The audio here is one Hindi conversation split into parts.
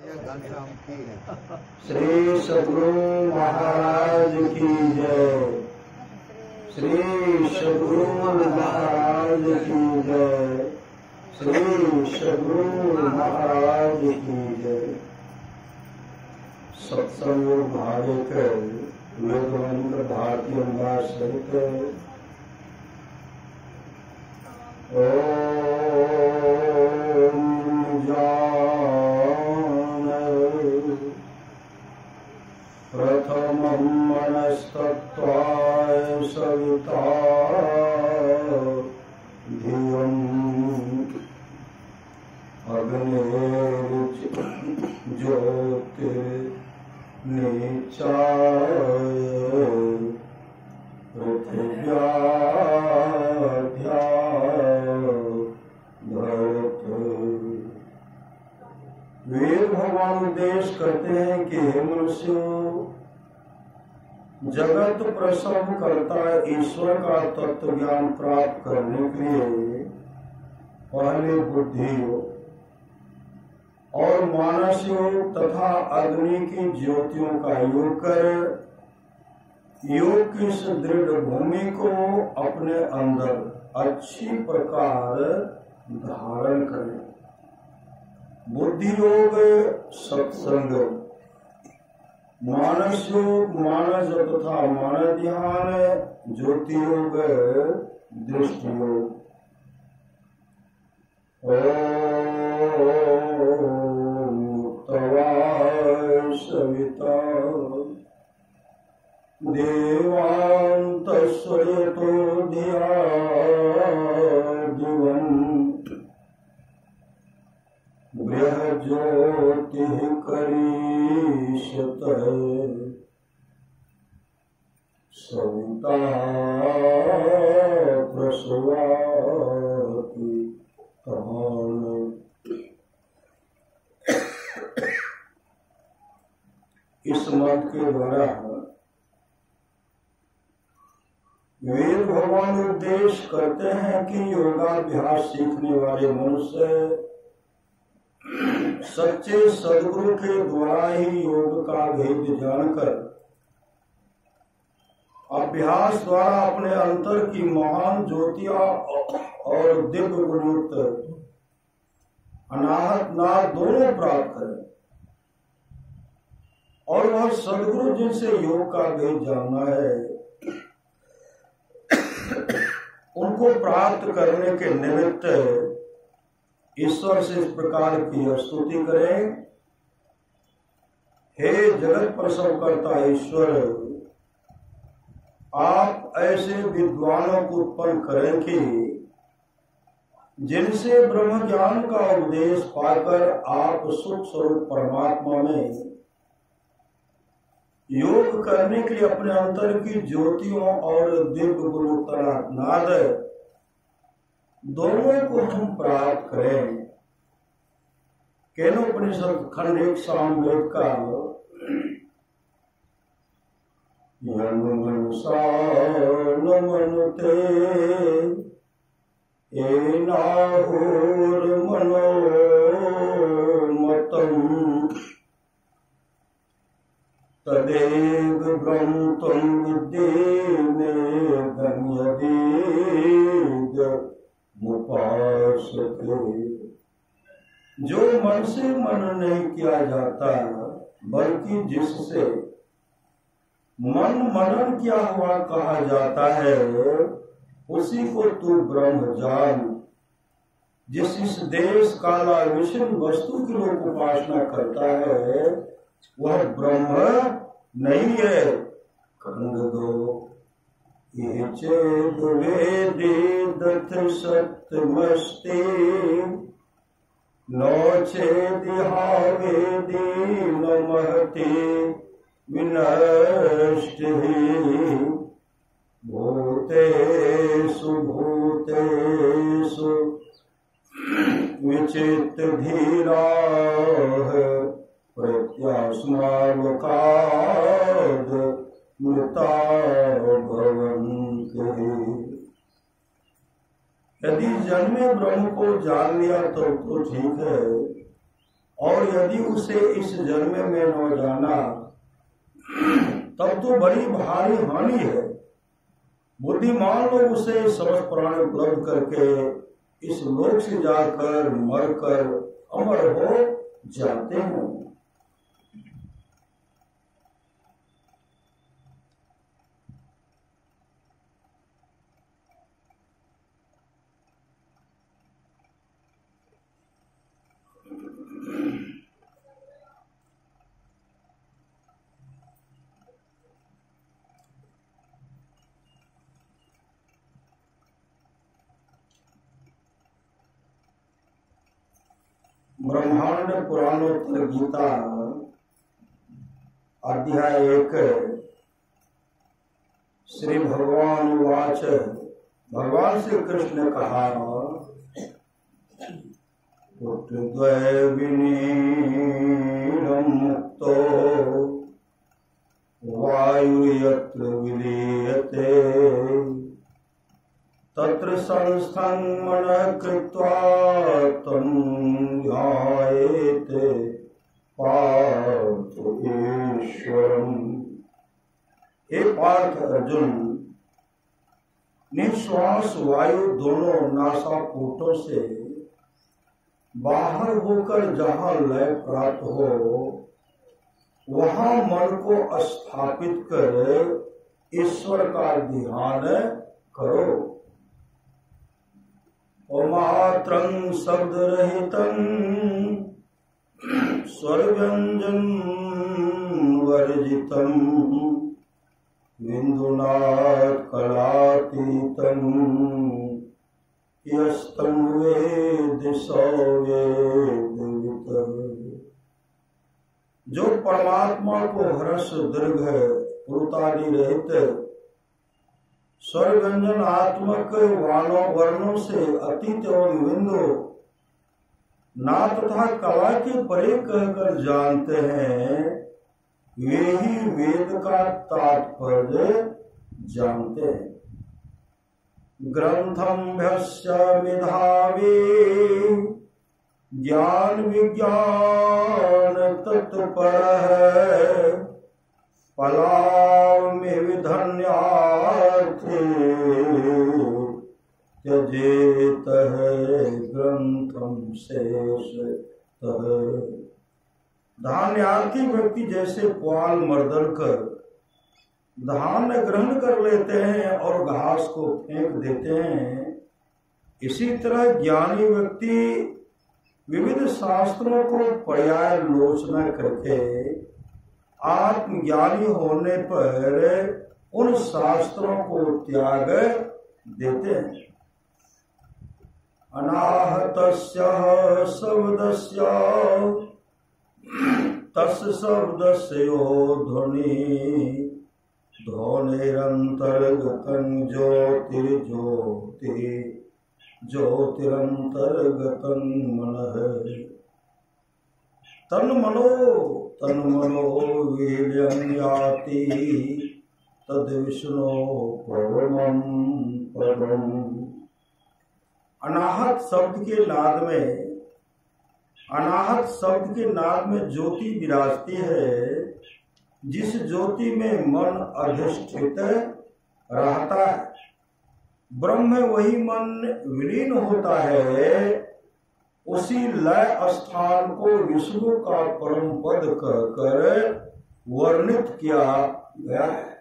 श्री सद्गुरु महाराज की जय। श्री सद्गुरु महाराज की जय। श्री सद्गुरु महाराज की जय। सत्संग भारत वेदमंत्र भारतीय उल्लास सहित प्रथमं मनस्तत्त्वाय सविता धियम् अग्निर्ज्योतिर्निचाय पृथिव्याध्याभरत्। वेद भगवान उपदेश करते हैं कि हे मनुष्यों, जगत प्रसव करता ईश्वर का तत्व ज्ञान प्राप्त करने के लिए पहले बुद्धि योग और मानस योग तथा अग्नि की ज्योतियों का योग कर योग की सुदृढ़ भूमि को अपने अंदर अच्छी प्रकार धारण करें। बुद्धि योग सत्संग, मानस योग मानस तथा मन ध्यान, ज्योति योग दृष्टि योग। ओम मुक्तवाय सविता देवान्तस्वयतो धिया दिवम् बृहज्योतिः करीष्यतः सविता प्रसवाति तान्। इस मत के द्वारा वेद भगवान उपदेश करते हैं कि योगाभ्यास सीखने वाले मनुष्य सच्चे सद्गुरु के द्वारा ही योग का भेद जानकर अभ्यास द्वारा अपने अंतर की महान ज्योतियां और दिव्य गुणयुक्त अनाहत नाद दोनों प्राप्त करें और वह सद्गुरु जिनसे योग का भेद जानना है उनको प्राप्त करने के निमित्त ईश्वर से इस प्रकार की स्तुति करें। हे जगत प्रसव करता ईश्वर, आप ऐसे विद्वानों को उत्पन्न करें कि जिनसे ब्रह्म ज्ञान का उपदेश पाकर आप सुख स्वरूप परमात्मा में योग करने के लिए अपने अंतर की ज्योतियों और दिव्य गुरुतर नाद दोनों को हम प्राप्त करें। केनोपनिषद खंड 1 सामवेद का मनुषा न मनुते एनाहुर मनोमतम् तदेव ब्रह्मत्वं विद्ये गम्यदेव मुपासते। जो मन से मन नहीं किया जाता बल्कि जिससे मन मनन किया हुआ कहा जाता है उसी को तू ब्रह्म जान। जिस इस देश काला विषम वस्तु की लोग उपासना करता है वह ब्रह्म नहीं है। खंड 2 ये चेद वेदे दथ सत्यमस्ते नो चेदिहा वेदी न महते विनष्टिः भूतेषु भूतेषु विचित्त धीराः प्रत्यास्मावकाद मृता भवन्ति। यदि जन्मे ब्रह्म को जान लिया तो ठीक है, और यदि उसे इस जन्म में न जाना तब तो बड़ी भारी हानि है। बुद्धिमान लोग उसे समस्त प्राण उपलब्ध करके इस लोक से जाकर मरकर अमर हो जाते हैं। ब्रह्मांड पुराणोत्तर गीता अध्याय 1 श्री भगवान वाच। भगवान श्री कृष्ण ने कहा, पुत्रद्वय विनीलं मुक्तो वायुर्यत्र विलीयते तत्र संस्थं मनः कृत्वा तं ध्यायेत् पार्थ ईश्वरम्। हे पार्थ अर्जुन, निश्वास वायु दोनों नासापुटों से बाहर होकर जहाँ लय प्राप्त हो वहाँ मन को स्थापित कर ईश्वर का ध्यान करो। अमात्रं शब्द रहितं स्वर व्यंजन वर्जितं बिंदुनाथ कलातीतं यस्तं वेद स वेदवित्। जो परमात्मा को हर्ष दीर्घ पुरुतादि रहित स्वर व्यंजन आत्मक वर्णों से अतीत एवं बिंदु ना तथा कला के परे कहकर जानते हैं, वे ही वेद का तात्पर्य जानते हैं। ग्रंथम भस्य विधावे ज्ञान विज्ञान तत्पर पलाव में विधन्यार्थे त्यजेत ग्रंथम शेषतः। धान्यार्थी व्यक्ति जैसे पुआल मर्दन कर धान्य ग्रहण कर लेते हैं और घास को फेंक देते हैं, इसी तरह ज्ञानी व्यक्ति विविध शास्त्रों को पर्याय लोचना करके आत्मज्ञानी होने पर उन शास्त्रों को त्याग देते हैं। अनाहतस्य शब्दस्य तस् शब्दस्य ध्वनि ध्वनिरंतर्गतं ज्योतिर्ज्योति ज्योतिरंतर्गतं मनः। तन्मनो वीर्यं याति तद विष्णु परमं पदम्। अनाहत शब्द के नाद में ज्योति विराजती है, जिस ज्योति में मन अधिष्ठित रहता है। ब्रह्म में वही मन विलीन होता है। उसी लय स्थान को विष्णु का परम पद कहकर वर्णित किया गया है।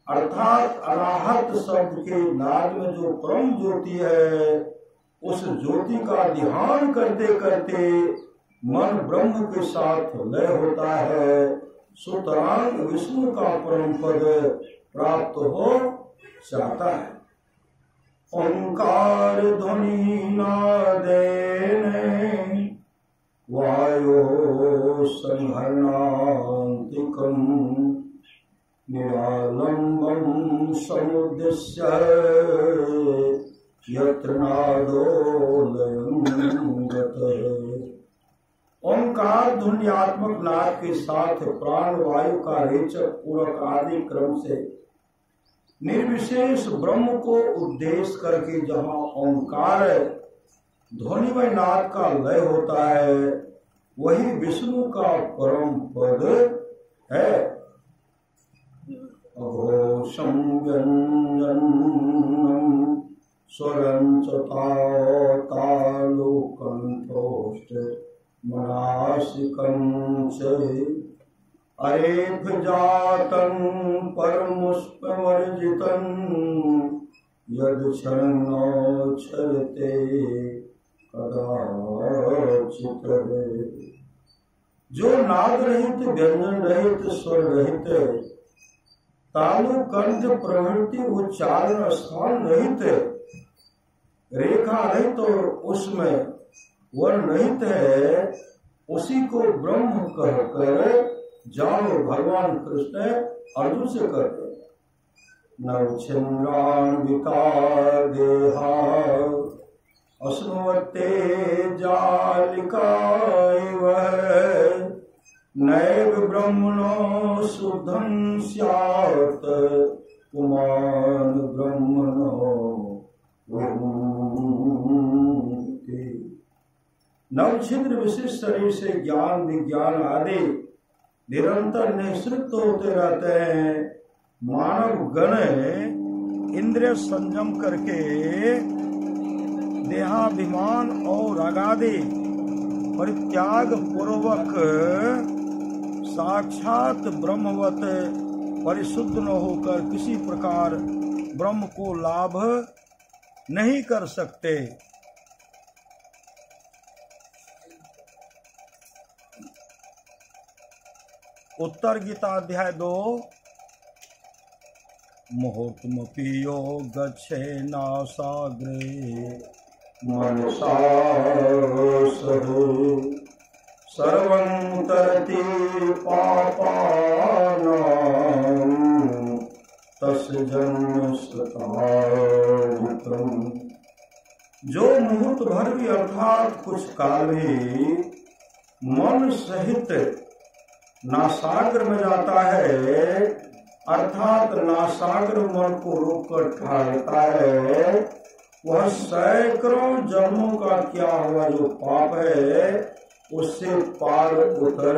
अर्थात अनाहत शब्द के नाद में जो परम ज्योति है, उस ज्योति का ध्यान करते करते मन ब्रह्म के साथ लय होता है। सुतरां विष्णु का परम पद प्राप्त हो जाता है। ओंकार ध्वनि नादेन वायो संहरणान्तिकम् निरालंबं समुद्देश्य यत्र नादो लयं गतः। ओंकार ध्वन्यात्मक नाद के साथ प्राण वायु का रेचक पूरक आदि क्रम से निर्विशेष ब्रह्म को उद्देश्य करके जहाँ ओंकार ध्वनिमय नाद का लय होता है, वही विष्णु का परम पद है। अघोषं व्यञ्जनं स्वरं च तालोकंठोष्ठमनासिकं च अरेफजातं परमुष्पवर्जितं यदक्षरन्नोच्छरते कदाचित्। जो नाद रहित, व्यंजन रहित, स्वर रहित, तालु कंठ प्रवृत्ति उच्चारण स्थान रहित, रेखा रहित और उसमें वर्ण रहित है, उसी को ब्रह्म कहकर जानो भगवान कृष्ण अर्जुन से कहते हैं। नवछिन्द्रान्विता देहा अश्नुवते जालिका इव नैव ब्रह्मणो शुद्धं स्यात् पुमान् ब्रह्मणो विमुक्ति। नवछिद्र विशिष्ट शरीर से ज्ञान विज्ञान आदि निरंतर निःसृत होते रहते हैं। मानव गण इंद्रिय संयम करके देहाभिमान और रागादि परित्याग पूर्वक साक्षात ब्रह्मवत परिशुद्ध न होकर किसी प्रकार ब्रह्म को लाभ नहीं कर सकते। उत्तर गीता अध्याय 2। मुहूर्तमपि यो गच्छेनासाग्रे मनसा सर्वं तरति पापानां तस्य जन्म शतायुतं। जो मुहूर्त भर भी अर्थात कुछ काल भी मन सहित नासाग्र में जाता है, अर्थात नासाग्र मन को रोककर ठहरता है, वह सैकड़ों जन्मों का क्या हुआ जो पाप है उससे पार उतर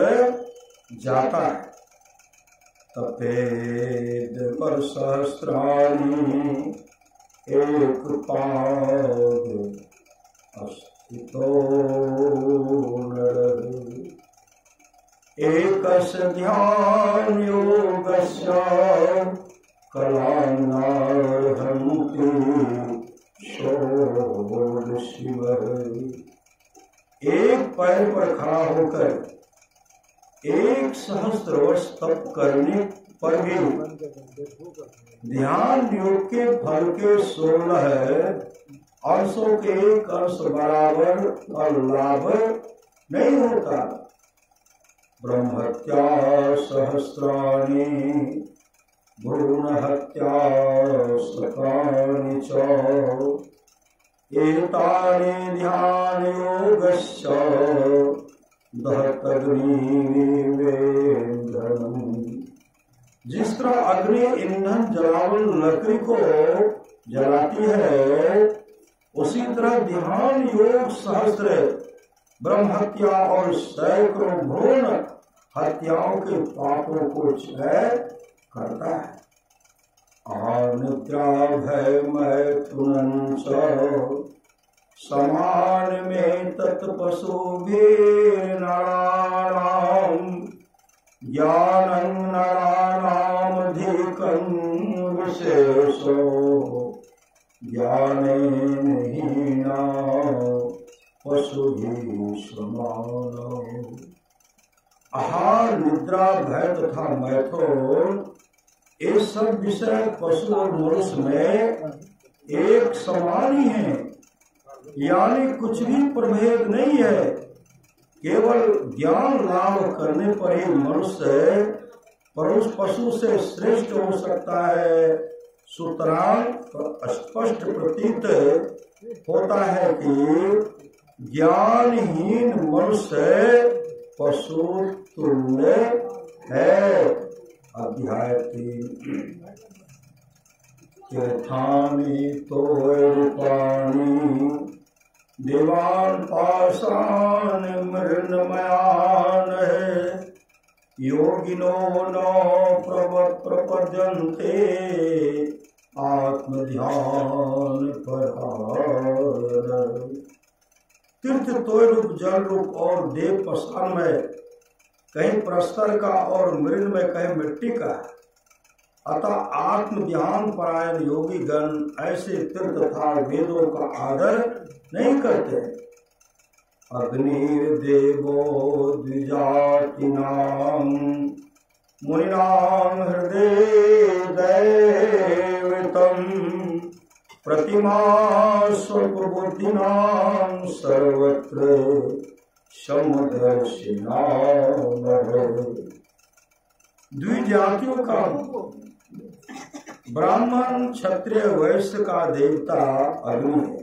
जाता है। तपेद पर सहस्राणि एक पाद अस्थितो नरः एकस्य ध्यान योगस्य कलानार्हन्ति षोडशिव। एक पैर पर खड़ा होकर 1,000 वर्ष तप करने पर भी ध्यान योग के फल के 16 अंशों के एक अंश बराबर और लाभ नहीं होता। ब्रह्महत्या सहस्राणि भ्रूण हत्या शतानि च एतानि ध्यान योगस्य दहतग्निवेन्द्रम्। जिस तरह अग्नि ईंधन जलावन लकड़ी को जलाती है, उसी तरह ध्यान योग सहस्त्र ब्रह्म हत्या और सैकड़ों भ्रूण हत्याओं के पापों को क्षय करता है। अनिद्रा भय मैथुनं च समान में तत्पशुभिर्नराणां ज्ञानं नराणामधिकं विशेषो ज्ञानेन हीना पशुभिः समानो। आहार निद्रा भय तथा मैथुन ये सब विषय पशु और मनुष्य में एक समान ही है, यानी कुछ भी प्रभेद नहीं है। केवल ज्ञान लाभ करने पर ही मनुष्य पशु से श्रेष्ठ हो सकता है। सुतरां स्पष्ट प्रतीत होता है कि ज्ञानहीन मनुष्य पशु तुल्य है। अध्याय 3। तीर्थानि तोरूपाणि देवान पाषाण मृण्मयान है, योगिनो न प्रपद्यन्ते आत्मध्यान पर। तीर्थ तोय रूप जल रूप और देव पाषाण में, कहीं प्रस्तर का और मृण में कहीं मिट्टी का। अतः आत्म ध्यान परायण योगी गण ऐसे तीर्थ तथा वेदों का आदर नहीं करते। अग्निर्देवो द्विजातिनां मुनिनां हृदय दैवतम्, प्रतिमा स्वल्पबुद्धिनां सर्वत्र समदर्शिनां। द्विजातियों का ब्राह्मण क्षत्रिय वैश्य का देवता अग्नि है,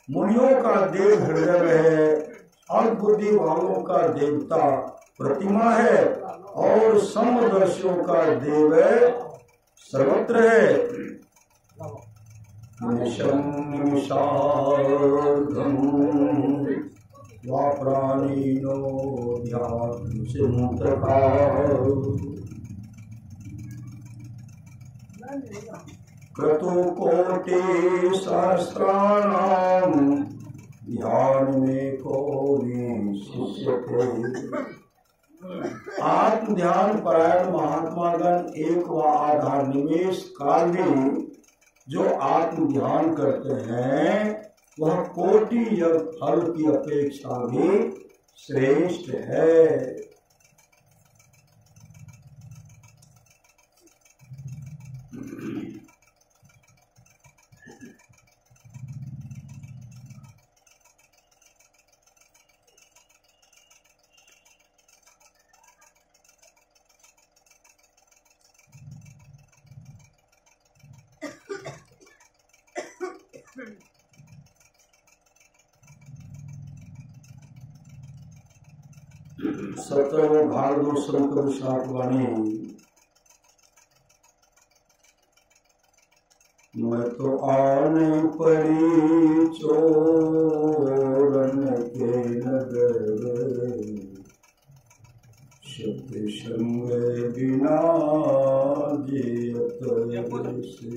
मुनियों का देव हृदय है, और बुद्धि वालों का देवता प्रतिमा है, और समदर्शियों का देव सर्वत्र है। वा प्राणिनो ध्यान चिन्तका। क्रतुकोटि सहस्राणां ध्यान में को शिष्यते। आत्म ध्यान परायण महात्मागण एक व आधा निमेष काल में जो आत्म ध्यान करते हैं वह कोटि यज्ञ फल की अपेक्षा भी श्रेष्ठ है। सत्रह भारत संकर शाकवाणी। मैं तो आने पड़ी चोरन के नगर, सत्य संग बिना जियत से।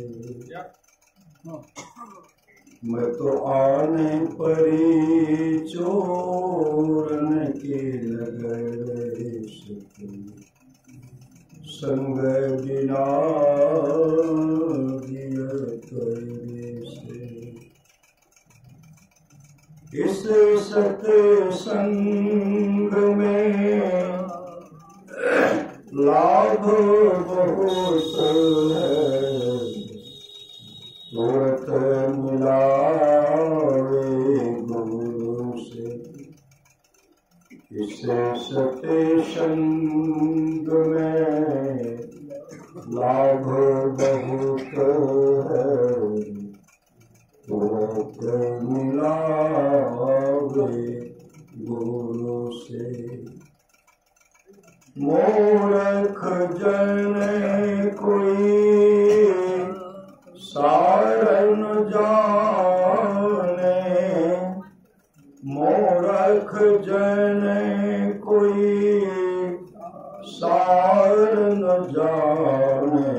मैं तो आने पड़ी चोरन के नगर, संग बिना जियत से। इस सत्संग में लाभ बहुत है, तुरंत मिलावे गुरु से। इस सत्संग में लाभ बहुत है, तुरंत मिलावे गुरु से। मूर्ख जन कोई सार न जाने, मूर्ख जन कोई सार न जाने।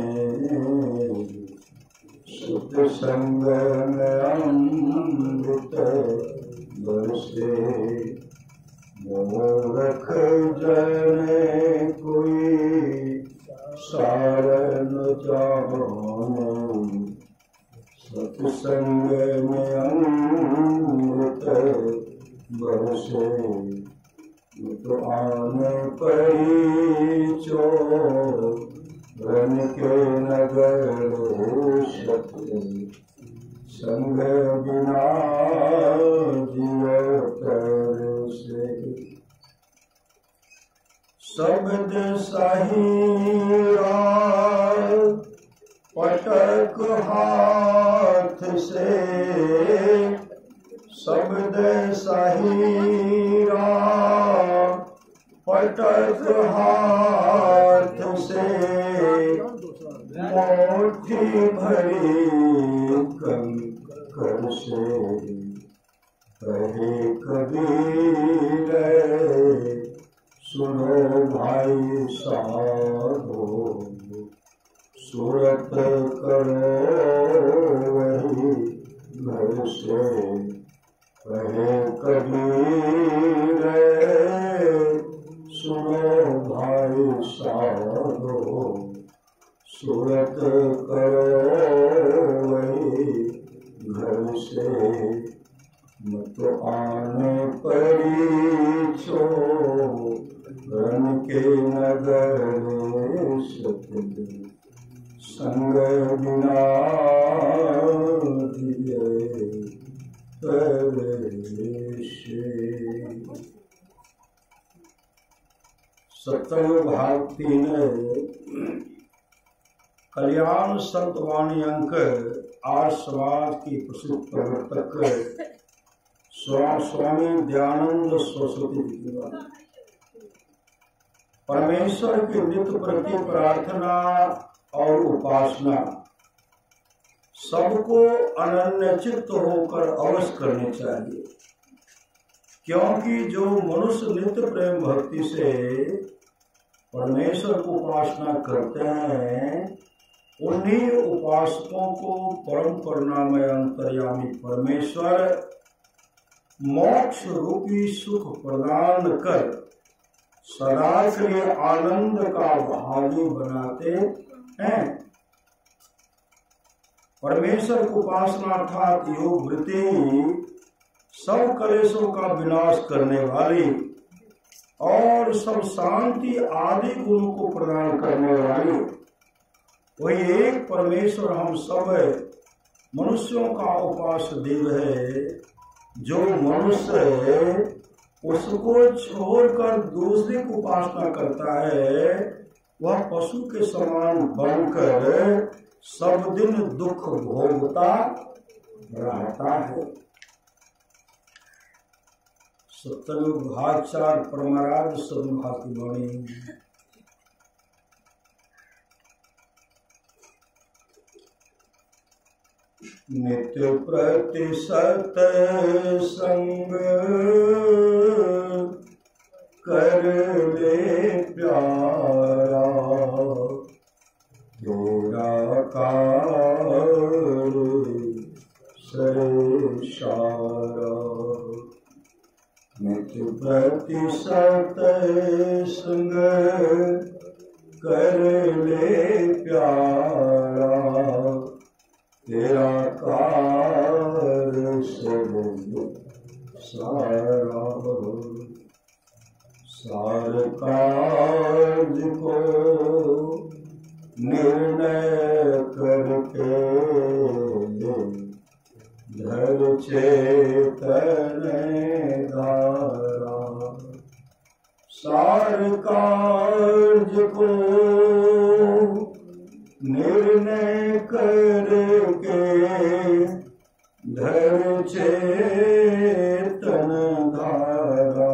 सुत संग में अमृत बरसे, मूर्ख जन कोई सार न जाने। सत्संग में अमृत बरसे, तो आने पड़ी चोरन के नगर, सत्य संग बिना जियत से। शब्द सहीरा पटक हाथ से, शब्द सहीरा पटक हाथ से। मुट्ठी भरी कंकर से, कहे कबीर सुनो भाई साधो, सूरत करो वही घर से। कहे कबीर सुनो भाई साधो, सूरत करो वही घर से। मत आने पड़ी छो रन के नगर सतगुरु, संग बिना दिए सत्संग भाग 3 कल्याण संतवाणी अंक आर्य समाज की प्रसिद्ध प्रवर्तक स्वामी दयानंद सरस्वती जी की बात। परमेश्वर की नित्य प्रति प्रार्थना और उपासना सबको अनन्यचित्त होकर अवश्य करनी चाहिए, क्योंकि जो मनुष्य नित्य प्रेम भक्ति से परमेश्वर को उपासना करते हैं, उन्हीं उपासकों को परम करुणामय अंतर्यामी परमेश्वर मोक्ष रूपी सुख प्रदान कर सदा के लिए आनंद का भागी बनाते हैं। परमेश्वर की उपासना अर्थात योग वृत्ति सब कलेशों का विनाश करने वाली और सब शांति आदि गुणों को प्रदान करने वाली वही एक परमेश्वर हम सब मनुष्यों का उपास्य देव है। जो मनुष्य उसको छोड़कर दूसरे की उपासना करता है, वह पशु के समान बनकर सब दिन दुख भोगता रहता है। सत्संग भाग 4 परमराज सदभाग की वाणी। नित्य प्रति सत्संग कर ले प्यारा, तेरा कार सरे सारा। नित्य प्रति सत्संग कर ले प्यारा, तेरा कार सब सारा। सार कार्य को निर्णय करके धर चेतन धारा। सार कार्य को निर्णय करके धर चेतन धारा।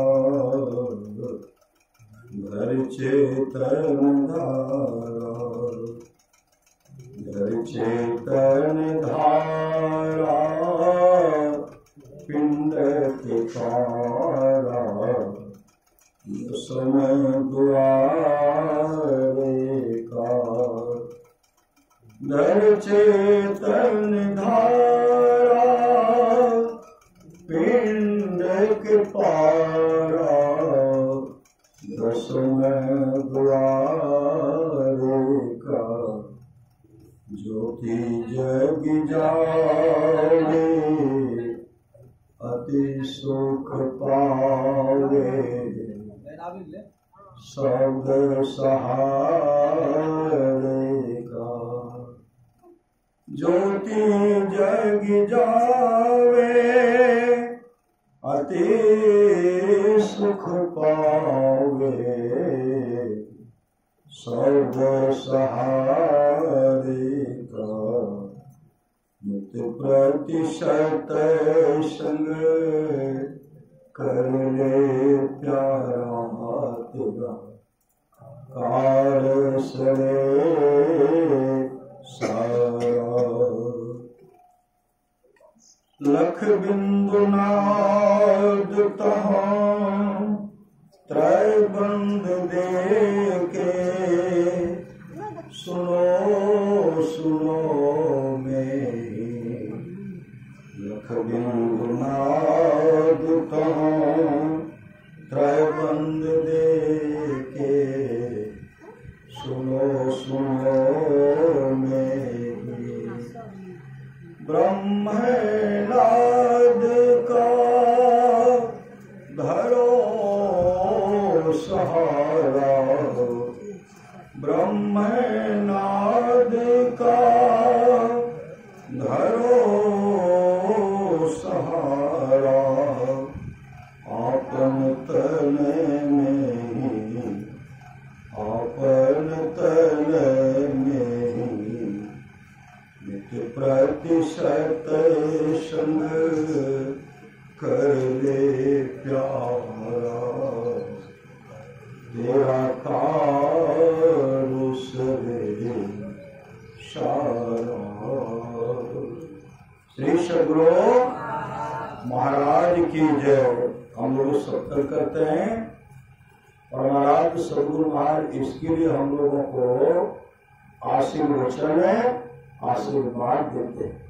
धर चेतन धारा, धर चेतन धारा, पिंड के पारा, समय द्वारे का। धर चेतन धारा, पिंड के पारा, दसवें द्वारे का। ज्योति जग जावे, अति सुख पावे, शब्द सहारे का। ज्योति जग जावे, अति सुख पावे, शब्द सहारे का। नित्य प्रतिशत संग कर ले प्यारा, तेरा कार सरे सारा। लख बिंदु नाद तहाँ त्रय बंद दे के सुनो सुनो मेरी लख बिंदु नाद तहाँ त्रय बंद दे के सुनो सुनो मेरी ब्रह्म नाद का धरो सहारा ब्रह्म नाद का धरो सहारा आपन तन में आपन तन में नित्य प्रतिशत संग कर ले प्यारा तेरा कारुस रे सारा। श्री सद्गुरु महाराज की जय। हम लोग सत्कार करते हैं और महाराज सद्गुरु महाराज इसके लिए हम लोगों को आशीर्वचन आशीर्वाद देते हैं।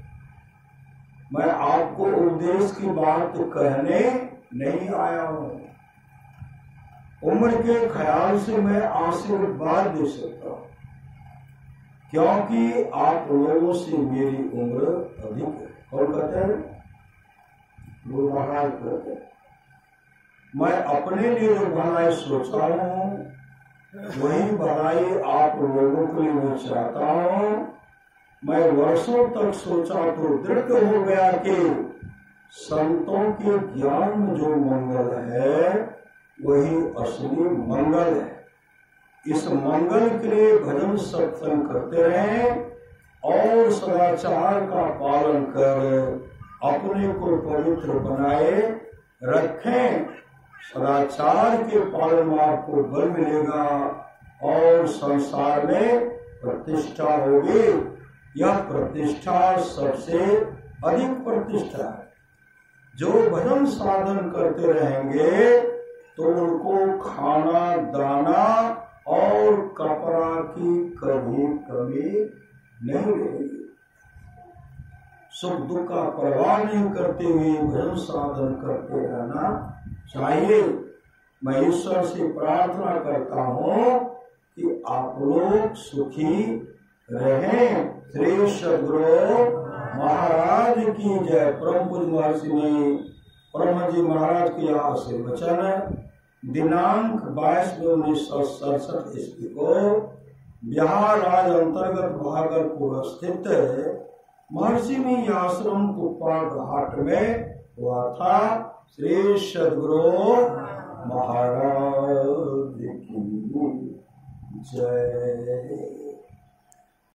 मैं आपको उपदेश की बात कहने नहीं आया हूं, उम्र के ख्याल से मैं आशीर्वाद दे सकता हूं, क्योंकि आप लोगों से मेरी उम्र अधिक है। और कहते हैं गुरु महाराज कहते हैं मैं अपने लिए जो भलाई सोचा हूं वही भलाई आप लोगों के लिए मैं चाहता हूं। मैं वर्षों तक सोचा तो दृढ़ हो गया कि संतों के ज्ञान में जो मंगल है वही असली मंगल है। इस मंगल के लिए भजन सत्संग करते रहें और सदाचार का पालन कर अपने को पवित्र बनाए रखें। सदाचार के पालन में आपको बल मिलेगा और संसार में प्रतिष्ठा होगी। यह प्रतिष्ठा सबसे अधिक प्रतिष्ठा है। जो भजन साधन करते रहेंगे तो उनको खाना दाना और कपड़ा की कभी कमी नहीं रहेगी। सुख दुख का परवाह नहीं करते हुए भजन साधन करते रहना चाहिए। मैं ईश्वर से प्रार्थना करता हूँ कि आप लोग सुखी रहें। श्री सद्गुरु महाराज की जय। परम पूज्य महर्षि परम जी महाराज के यहाँ से वचन दिनांक 22/1967 ईस्वी को बिहार राज्य अंतर्गत भागलपुर स्थित महर्षि में आश्रम कुप्पा घाट में हुआ था। श्री सद्गुरु महाराज की जय।